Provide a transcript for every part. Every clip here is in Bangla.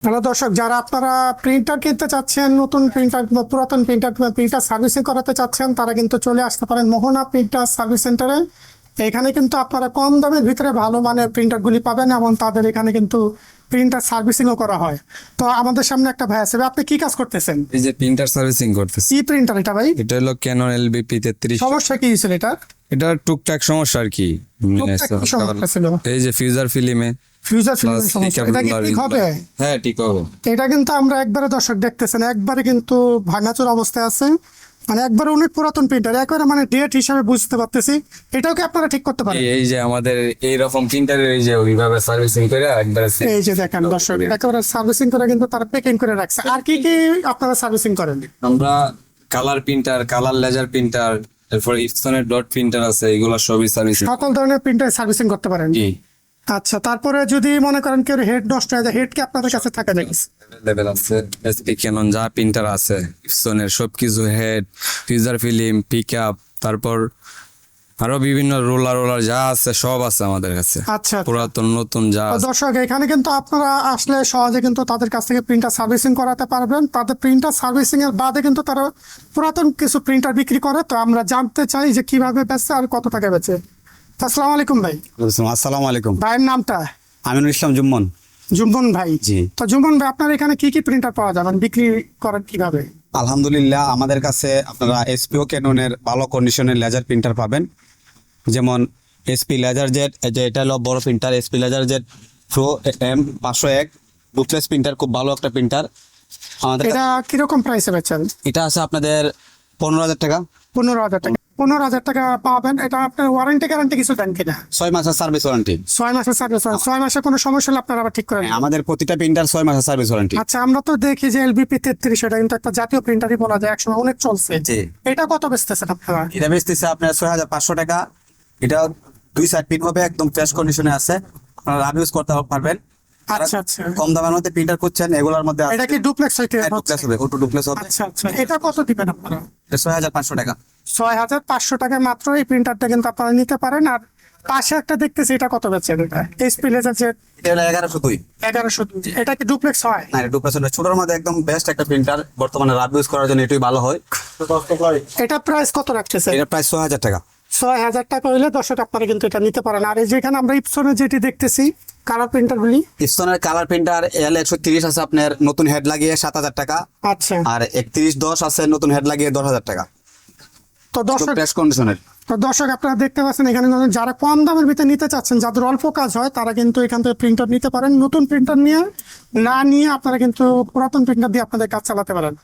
হ্যালো দর্শক, যারা আপনারা প্রিন্টার কিনতে চাচ্ছেন, নতুন প্রিন্টার বা পুরাতন প্রিন্টার কিংবা প্রিন্টার সার্ভিসিং করাতে চাচ্ছেন, তারা কিন্তু চলে আসতে পারেন মোহনা প্রিন্টার সার্ভিস সেন্টারে। এখানে কিন্তু আপনারা কম দামের ভিতরে ভালো মানের প্রিন্টারগুলি পাবেন এবং তাদের এখানে কিন্তু প্রিন্টার সার্ভিসিংও করা হয়। তো আমাদের সামনে একটা ভাই আছে। ভাই, আপনি কি কাজ করতেছেন? এই যে প্রিন্টার সার্ভিসিং করতেছি। কি প্রিন্টার এটা ভাই? এটা হলো ক্যানন এলবিপি 33। সমস্যা কি হয়েছিল এটা? এটা টুকটাক সমস্যা আর কি। টুকটাক কি সমস্যা ছিল? এই যে ফিউজার ফিল্মে ফিউজার ফিল্মের সমস্যা। এটা কি ঠিক হবে? হ্যাঁ, ঠিক হবে। এটা কিন্তু আমরা একবারে দর্শক দেখতেছেন, একবারে কিন্তু ভাঙাচোর অবস্থায় আছে, মানে একবারে অনেক পুরাতন প্রিন্টার, একবারে মানে ডেট হিসাবে বুঝতে পারতেছি। এটাও কি আপনারা ঠিক করতে পারেন? এই যে আমাদের এইরকম প্রিন্টারের এই যে ওইভাবে সার্ভিসিং করে একবারে এই যে দেখেন দর্শক, একেবারে সার্ভিসিং করে কিন্তু তারা প্যাকিং করে রাখছে। আর কি কি আপনারা সার্ভিসিং করেন? আমরা colour printer, colour laser printer, এরপর ইপসনের ডট প্রিন্টার আছে, এগুলো সবই সার্ভিসিং। সকল ধরনের প্রিন্টার সার্ভিসিং করতে পারেন। জি। আচ্ছা, তারপরে যদি মনে করেন কেউ হেড নষ্ট হয়ে যায়, হেড কি আপনাদের কাছে থাকে নাকি? লেভেল আছে, এসপি ক্যানন যা প্রিন্টার আছে ইপসনের সবকিছু, হেড, ফিউজার ফিল্ম, পিকআপ, তারপর আরো বিভিন্ন রোলার যা আছে সব আছে আমাদের কাছে। আচ্ছা, পুরাতন নতুন যা তো আছে। দর্শক, এখানে কিন্তু আপনারা আসলে সহজে কিন্তু তাদের কাছ থেকে প্রিন্টার সার্ভিসিং করাতে পারবেন। তাদের প্রিন্টার সার্ভিসিং এর বাদে কিন্তু তারা পুরাতন কিছু প্রিন্টার বিক্রি করে। তো আমরা জানতে চাই যে কিভাবে বেচে আর কত টাকা বেচে। তো আসসালামু আলাইকুম ভাই। আসসালামু আলাইকুম। ভাইয়ের নামটা? আমিনুল ইসলাম জুম্মন। জুম্মন ভাই। জি। তো জুম্মন ভাই, আপনার এখানে কি কি প্রিন্টার পাওয়া যাবে, বিক্রি করেন কিভাবে? আলহামদুলিল্লাহ, আমাদের কাছে আপনারা এসপিও ক্যাননের ভালো কন্ডিশনের লেজার প্রিন্টার পাবেন। যেমন এসপি লেজার জেড, যে এটা হলো বড় printer, HP LaserJet pro M501 বুকলেস প্রিন্টার, খুব ভালো একটা প্রিন্টার আমাদের। এটা কিরকম প্রাইসে বেচেন? এটা আছে আপনাদের 15,000 টাকা। 15,000 টাকা। 15,000 টাকা পাবেন। এটা আপনার ওয়ারেন্টি গ্যারান্টি কিছু দেন কিনা? 6 মাসের সার্ভিস ওয়ারেন্টি। 6 মাসের সার্ভিস। 6 মাসে কোনো সমস্যা হলে আপনারা আবার ঠিক করেন? আমাদের প্রতিটা প্রিন্টার 6 মাসের সার্ভিস ওয়ারেন্টি। আচ্ছা, আমরা তো দেখি যে এলবিপি 33, এটা কিন্তু একটা জাতীয় প্রিন্টারই বলা যায়, একসময় অনেক চলছে। জি। এটা কত বেচতেছেন আপনারা? এটা বেচতেছে আপনার 6,500 টাকা। এটা 2 সাইড পিন হবে, একদম ফ্রেশ কন্ডিশনে আছে, আপনারা রাব ইউজ করতে পারবেন। আচ্ছা আচ্ছা। কম দামের মধ্যে প্রিন্টার করছেন, এগুলোর মধ্যে এটা কি ডুপ্লেক্স হইতে? ডুপ্লেক্স হবে, অটো ডুপ্লেক্স হবে। আচ্ছা আচ্ছা, এটা কত দিবেন আপনারা? এটা 6,500 টাকা। 6,500 টাকায় মাত্র এই প্রিন্টারটা কিন্তু আপনারা নিতে পারেন। আর পাশে একটা দেখতেছি, এটা কত বেচেন? এটা এইচপি লেজার জেড এটা হলো 1102। 1100। এটা কি ডুপ্লেক্স হয়? না, এটা ডুপ্লেক্স হবে। ছোটর মধ্যে একদম বেস্ট একটা প্রিন্টার, বর্তমানে রাব ইউজ করার জন্য এটাই ভালো হয়। এটা প্রাইস কত রাখতেছে? এটা প্রায় 6,000 টাকা। 6,000 টাকা হইলে দর্শক আপনারা কিন্তু এটা নিতে পারেন। আর এই যেখানে আমরা ইপসনের যেটি দেখতেছি কালার প্রিন্টারগুলি, ইপসনের কালার প্রিন্টার L130 আছে আপনার, নতুন হেড লাগিয়ে 7,000 টাকা। আচ্ছা। আর 3110 আছে নতুন হেড লাগিয়ে 10,000 টাকা। তো দর্শক, ফ্রেশ কন্ডিশনের। তো দর্শক আপনারা দেখতে পাচ্ছেন এখানে যারা কম দামের ভিতরে নিতে চাচ্ছেন, যাদের অল্প কাজ হয়, তারা কিন্তু এখান থেকে প্রিন্টার নিতে পারেন। নতুন প্রিন্টার নিয়ে আপনারা কিন্তু পুরাতন প্রিন্টার দিয়ে আপনাদের কাজ চালাতে পারেন।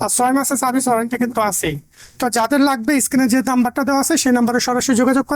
আর 6 মাসের সার্ভিস ওয়ারেন্টি কিন্তু আছেই। তো যাদের লাগবে, স্ক্রিনে যে নাম্বারটা দেওয়া আছে সেই নাম্বারে সরাসরি যোগাযোগ করেন।